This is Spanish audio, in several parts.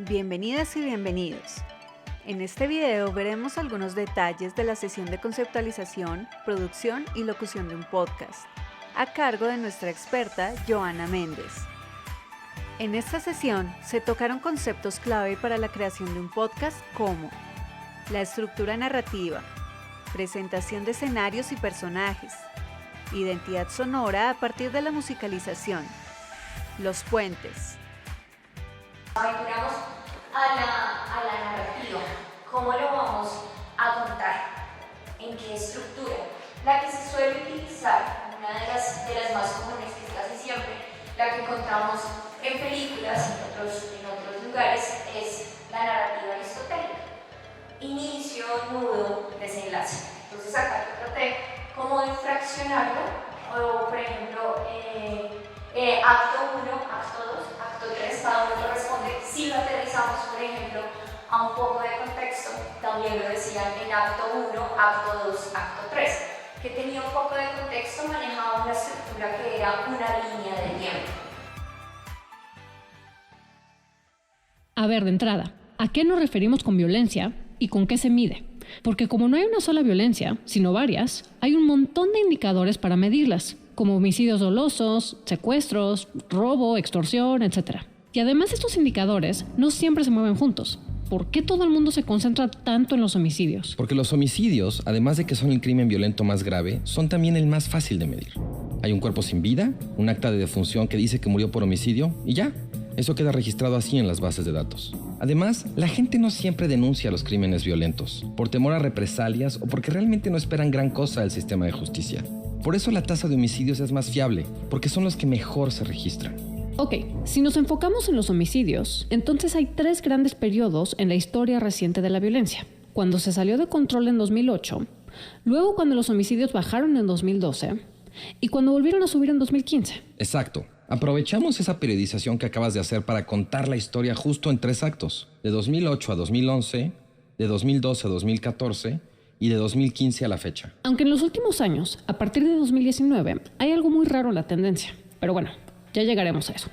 Bienvenidas y bienvenidos. En este video veremos algunos detalles de la sesión de conceptualización, producción y locución de un podcast, a cargo de nuestra experta Joana Méndez. En esta sesión se tocaron conceptos clave para la creación de un podcast como la estructura narrativa, presentación de escenarios y personajes, identidad sonora a partir de la musicalización, los puentes. Aventuramos a la narrativa. ¿Cómo lo vamos a contar? ¿En qué estructura? La que se suele utilizar, una de las más comunes, que es casi siempre la que encontramos en películas y en otros lugares, es la narrativa aristotélica. Inicio, nudo, desenlace. Entonces acá yo traté como de fraccionarlo, o por ejemplo, acto 1, acto 2, acto 3, cada uno corresponde. Si lo aterrizamos, por ejemplo, a un poco de contexto, también lo decían en acto 1, acto 2, acto 3, que tenía un poco de contexto, manejaba una estructura que era una línea de tiempo. A ver, de entrada, ¿a qué nos referimos con violencia y con qué se mide? Porque como no hay una sola violencia, sino varias, hay un montón de indicadores para medirlas, como homicidios dolosos, secuestros, robo, extorsión, etc. Y además estos indicadores no siempre se mueven juntos. ¿Por qué todo el mundo se concentra tanto en los homicidios? Porque los homicidios, además de que son el crimen violento más grave, son también el más fácil de medir. Hay un cuerpo sin vida, un acta de defunción que dice que murió por homicidio y ya. Eso queda registrado así en las bases de datos. Además, la gente no siempre denuncia los crímenes violentos, por temor a represalias o porque realmente no esperan gran cosa del sistema de justicia. Por eso la tasa de homicidios es más fiable, porque son los que mejor se registran. Ok, si nos enfocamos en los homicidios, entonces hay 3 grandes periodos en la historia reciente de la violencia. Cuando se salió de control en 2008, luego cuando los homicidios bajaron en 2012 y cuando volvieron a subir en 2015. Exacto. Aprovechamos esa periodización que acabas de hacer para contar la historia justo en 3 actos, de 2008 a 2011, de 2012 a 2014 y de 2015 a la fecha. Aunque en los últimos años, a partir de 2019, hay algo muy raro en la tendencia. Pero bueno, ya llegaremos a eso.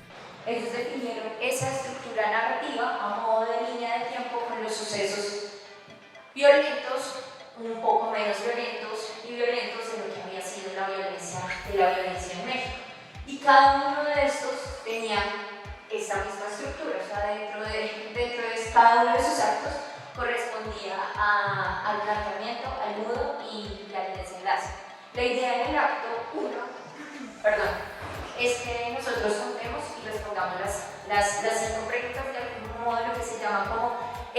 Ellos definieron esa estructura narrativa a modo de línea de tiempo con los sucesos violentos, un poco menos violentos y violentos de lo que había sido la violencia en México. Y cada uno de estos tenía esta misma estructura, o sea, dentro de cada uno de sus actos correspondía al planteamiento, al nudo y al desenlace. La idea en el acto 1, es que nosotros contemos y respondamos las 5 preguntas de algún modo, lo que se llama como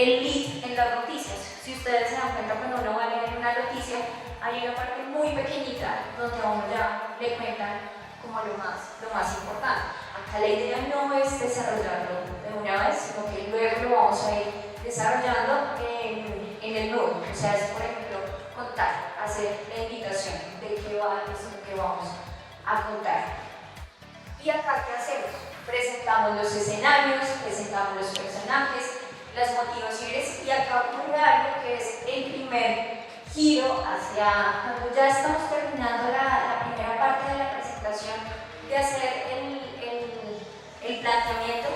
el lead en las noticias. Si ustedes se dan cuenta, cuando uno va a leer una noticia, hay una parte muy pequeñita donde a uno ya le cuentan como lo más importante. Acá la idea no es desarrollarlo de una vez, sino que luego lo vamos a ir desarrollando en el nudo. O sea, es por ejemplo contar, hacer la invitación de qué va eso que vamos a contar. Y acá, ¿qué hacemos? Presentamos los escenarios, presentamos los personajes, las motivaciones, y acá ocurre algo que es el primer giro hacia cuando ya estamos terminando la primera parte de la presentación, de hacer el planteamiento.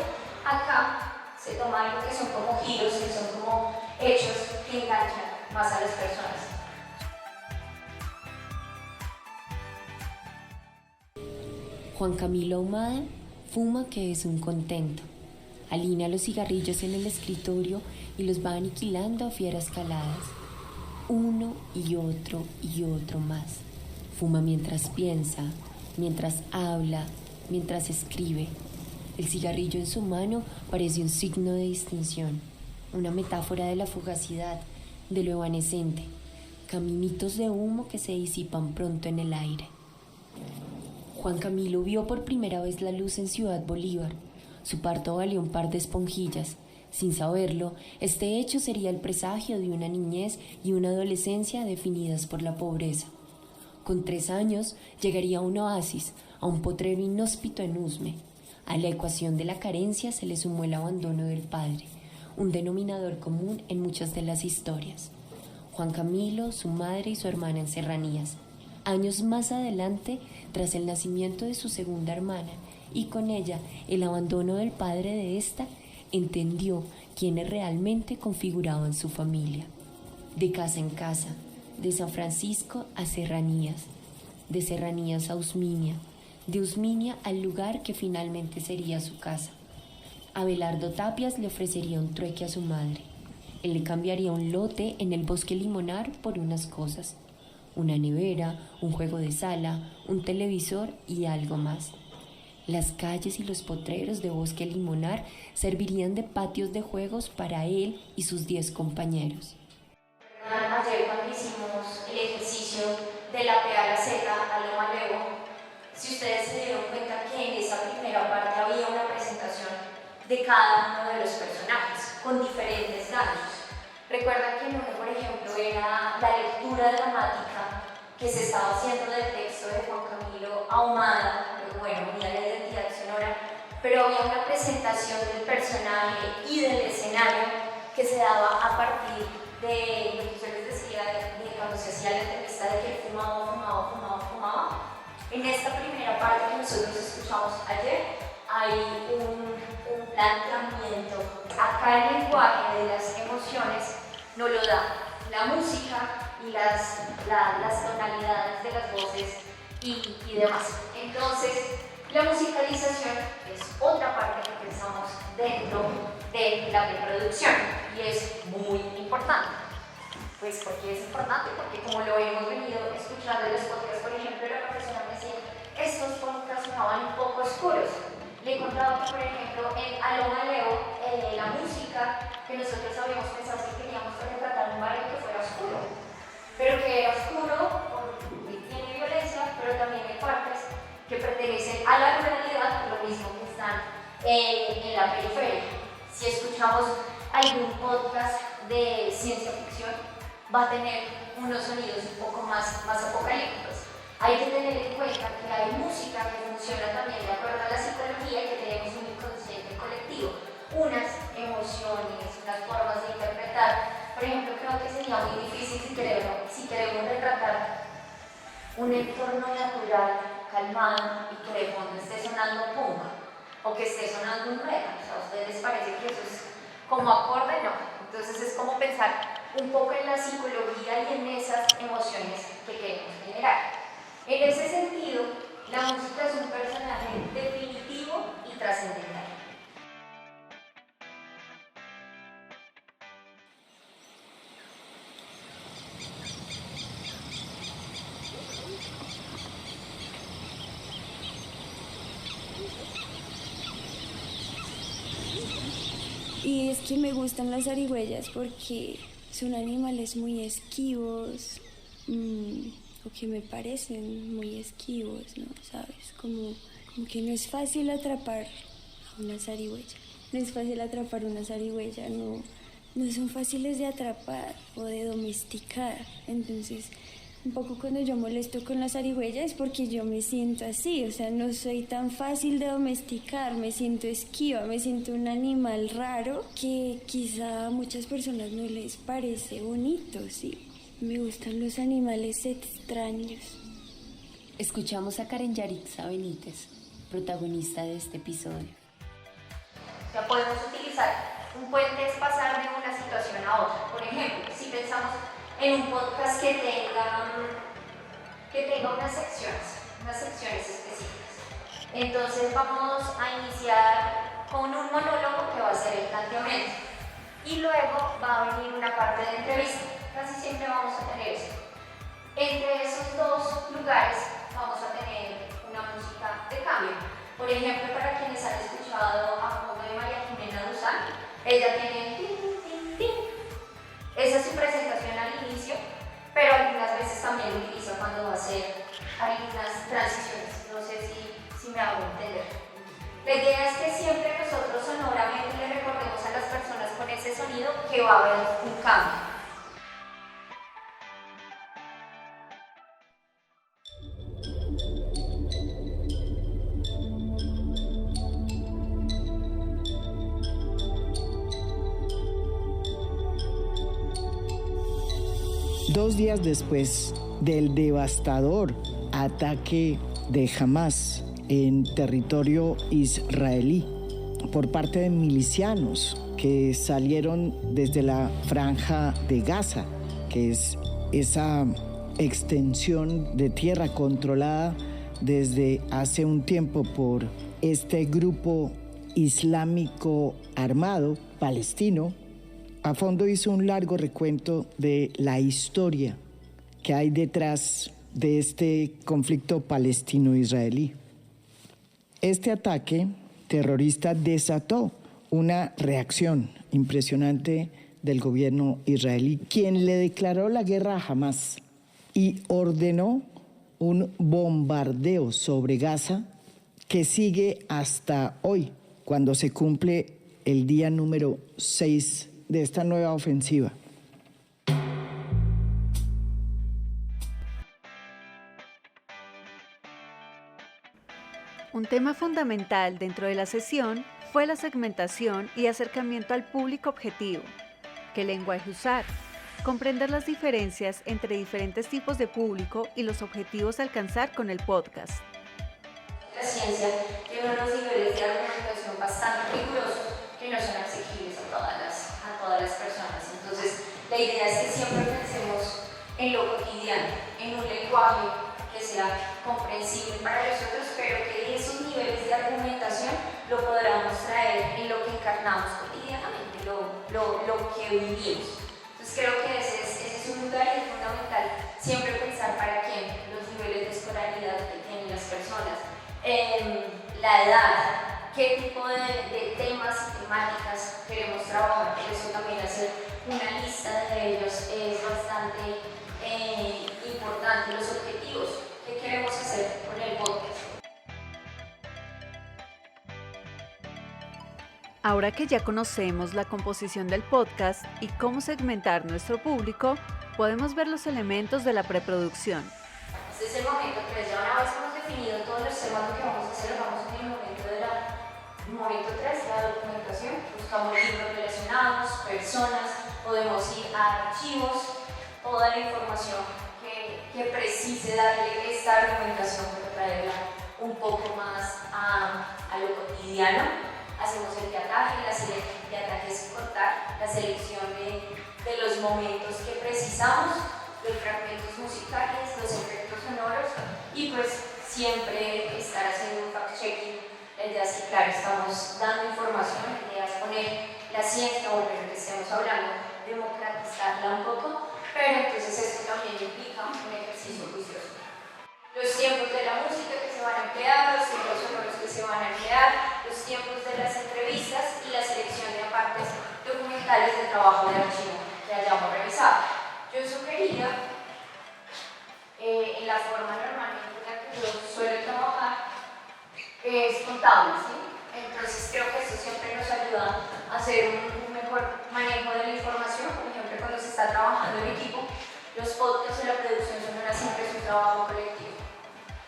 Acá se toma algo que son como giros, que son como hechos que enganchan más a las personas. Juan Camilo Ahumada fuma que es un contento. Alinea los cigarrillos en el escritorio y los va aniquilando a fieras caladas. Uno y otro más. Fuma mientras piensa, mientras habla, mientras escribe. El cigarrillo en su mano parece un signo de distinción, una metáfora de la fugacidad, de lo evanescente, caminitos de humo que se disipan pronto en el aire. Juan Camilo vio por primera vez la luz en Ciudad Bolívar. Su parto valió un par de esponjillas. Sin saberlo, este hecho sería el presagio de una niñez y una adolescencia definidas por la pobreza. Con 3 años llegaría a un oasis, a un potrero inhóspito en Usme. A la ecuación de la carencia se le sumó el abandono del padre, un denominador común en muchas de las historias. Juan Camilo, su madre y su hermana en Serranías. Años más adelante, tras el nacimiento de su segunda hermana y con ella el abandono del padre de esta, entendió quienes realmente configuraban su familia. De casa en casa, de San Francisco a Serranías, de Serranías a Usminia, de Usminia al lugar que finalmente sería su casa. Abelardo Tapias le ofrecería un trueque a su madre. Él le cambiaría un lote en el Bosque Limonar por unas cosas: una nevera, un juego de sala, un televisor y algo más. Las calles y los potreros de Bosque Limonar servirían de patios de juegos para él y sus 10 compañeros. Ayer cuando hicimos el ejercicio de la P a la Z a lo Malevo, si ustedes se dieron cuenta que en esa primera parte había una presentación de cada uno de los personajes con diferentes datos. Recuerdan que en uno, por ejemplo, era la lectura dramática que se estaba haciendo del texto de Juan Camilo Ahumada, bueno, venía la identidad sonora, pero había una presentación del personaje y del escenario que se daba a partir de lo que yo les decía de cuando se hacía la entrevista de que él fumaba. En esta primera parte que nosotros escuchamos ayer hay un planteamiento. Acá el lenguaje de las emociones nos lo da la música y las tonalidades de las voces y demás. Entonces, la musicalización es otra parte que pensamos dentro de la preproducción y es muy importante. Pues, ¿por qué es importante? Porque como lo hemos venido escuchando en los podcasts, por ejemplo, la profesora me decía, estos podcasts sonaban un poco oscuros. Le he contado que, por ejemplo, en Aloma Leo, la música que nosotros habíamos pensado que queríamos retratar un barrio que fuera oscuro, pero que era oscuro porque tiene violencia, pero también hay partes que pertenecen a la ruralidad, lo mismo que están en la periferia. Si escuchamos algún podcast de ciencia ficción, va a tener unos sonidos un poco más apocalípticos. Hay que tener en cuenta que hay música que funciona también de acuerdo a la psicología, que tenemos un inconsciente colectivo, unas emociones, unas formas de interpretar. Por ejemplo, creo que sería muy difícil si queremos retratar un entorno natural, calmado, y que de fondo esté sonando punk o que esté sonando un metal. O sea, ¿a ustedes les parece que eso es como acorde? No. Entonces es como pensar un poco en la psicología y en esas emociones que queremos generar. En ese sentido, la música es un personaje definitivo y trascendental. Y es que me gustan las zarigüeyas porque son animales muy esquivos, o que me parecen muy esquivos, ¿no? ¿Sabes? Como que no es fácil atrapar a una zarigüeya. No es fácil atrapar una zarigüeya, no son fáciles de atrapar o de domesticar. Entonces, un poco cuando yo molesto con la zarigüeya es porque yo me siento así, o sea, no soy tan fácil de domesticar, me siento esquiva, me siento un animal raro que quizá a muchas personas no les parece bonito, ¿sí? Me gustan los animales extraños. Escuchamos a Karen Yaritza Benítez, protagonista de este episodio. O sea, podemos utilizar un puente es pasar de una situación a otra. Por ejemplo, si pensamos en un podcast que tenga unas secciones específicas. Entonces vamos a iniciar con un monólogo que va a ser el planteamiento y luego va a venir una parte de entrevista. Casi siempre vamos a tener eso. Entre esos dos lugares vamos a tener una música de cambio. Por ejemplo, para quienes han escuchado a fondo de María Jimena Duzán, ella tiene tin, tin, tin. Esa es su presentación al inicio, pero algunas veces también lo utiliza cuando va a hacer algunas transiciones. No sé si me hago entender. La idea es que siempre nosotros sonoramente le recordemos a las personas con ese sonido que va a haber un cambio. Dos días después del devastador ataque de Hamás en territorio israelí, por parte de milicianos que salieron desde la Franja de Gaza, que es esa extensión de tierra controlada desde hace un tiempo por este grupo islámico armado palestino. A fondo hizo un largo recuento de la historia que hay detrás de este conflicto palestino-israelí. Este ataque terrorista desató una reacción impresionante del gobierno israelí, quien le declaró la guerra a Hamás y ordenó un bombardeo sobre Gaza que sigue hasta hoy, cuando se cumple el día número 6 de esta nueva ofensiva. Un tema fundamental dentro de la sesión fue la segmentación y acercamiento al público objetivo. ¿Qué lenguaje usar? Comprender las diferencias entre diferentes tipos de público y los objetivos a alcanzar con el podcast. La ciencia tiene unos niveles de argumentación bastante rigurosos que no son accesibles a todas las personas. Entonces, la idea es que siempre pensemos en lo cotidiano, en un lenguaje que sea comprensible para nosotros, pero que esos niveles de argumentación lo podamos traer en lo que encarnamos cotidianamente, lo que vivimos. Entonces creo que ese es un lugar y es fundamental siempre pensar para quién, los niveles de escolaridad que tienen las personas, la edad, qué tipo de temas y temáticas queremos trabajar. Por eso también hacer una lista de ellos es bastante importante, los objetivos que queremos hacer con el podcast. Ahora que ya conocemos la composición del podcast y cómo segmentar nuestro público, podemos ver los elementos de la preproducción. Este es el momento 3, ya una vez hemos definido todos los temas que vamos a hacer, vamos en el momento 3, la documentación. Buscamos libros relacionados, personas, podemos ir a archivos, toda la información que precise darle esta argumentación para traerla un poco más a lo cotidiano. Hacemos el piataje, el piataje es cortar, la selección de los momentos que precisamos, los fragmentos musicales, los efectos sonoros y pues siempre estar haciendo un fact-checking. La idea es que, claro, estamos dando información, la idea es poner la ciencia o lo que estemos hablando, democratizarla un poco, pero entonces esto también implica un ejercicio juicioso. Los tiempos de la música que se van a emplear, los tiempos sonoros que se van a emplear, los tiempos de las entrevistas y la selección de apartes documentales de trabajo de archivo que hayamos revisado. Yo sugería, en la forma normalmente en la que yo suelo trabajar, es contable, ¿sí? Entonces creo que esto siempre nos ayuda a hacer un mejor manejo de la información. Por ejemplo, cuando se está trabajando en equipo, los podcasts y la producción sonora siempre es un trabajo colectivo.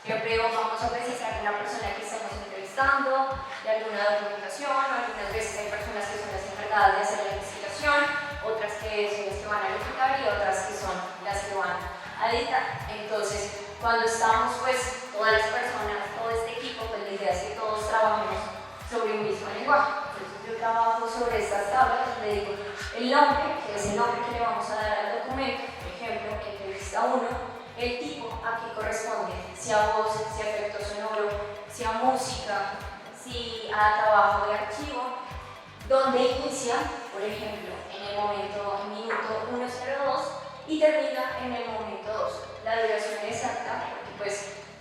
Siempre vamos a precisar de la persona que estamos entrevistando, de alguna documentación, algunas veces hay personas que son las encargadas de hacer la investigación, otras que son las que van a editar y otras que son las que van a editar. Entonces, cuando estamos pues todas las personas, todo este equipo, pues la idea es que todos trabajemos sobre un mismo lenguaje. Entonces yo trabajo sobre estas tablas, le digo el nombre, que es el nombre que le vamos a dar al documento, por ejemplo, entrevista 1, el tipo a qué corresponde, si a voz, si a efecto sonoro, si a música, si a trabajo de archivo, donde inicia, por ejemplo, en el minuto 1:02 y termina en el momento 2. La duración exacta, porque pues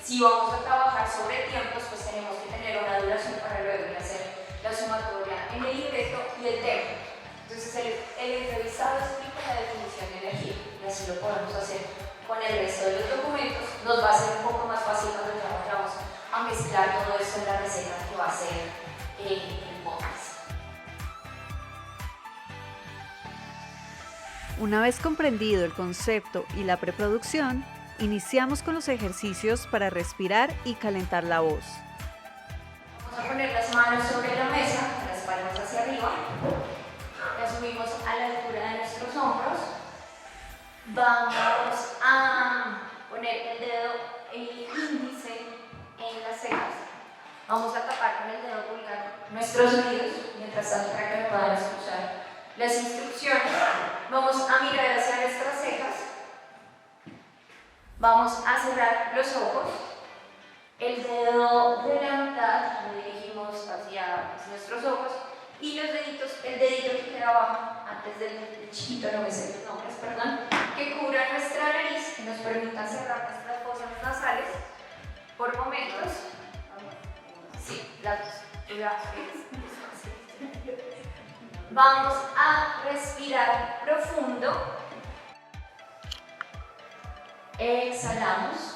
si vamos a trabajar sobre tiempos, pues tenemos que tener una duración para luego hacer la sumatoria en el libreto y el tema. Entonces el entrevistado explica la definición de energía y así lo podemos hacer con el resto de los documentos. Nos va a ser un poco más fácil cuando ya vayamos a mezclar todo esto en la receta que va a ser el podcast. Una vez comprendido el concepto y la preproducción, iniciamos con los ejercicios para respirar y calentar la voz. Vamos a poner las manos sobre la mesa, las palmas hacia arriba, las subimos a la altura de nuestros hombros. Vamos a poner el índice en las cejas. Vamos a tapar con el dedo pulgar nuestros oídos bastante para que me puedan escuchar las instrucciones. Vamos a mirar hacia nuestras cejas. Vamos a cerrar los ojos. El dedo de la mitad lo dirigimos hacia nuestros ojos y los deditos, el dedito que queda abajo, antes del chiquito, no me sé los nombres, perdón, que cubra nuestra nariz y nos permitan cerrar nuestras fosas nasales por momentos. Sí, las dos. Vamos a respirar profundo. Exhalamos.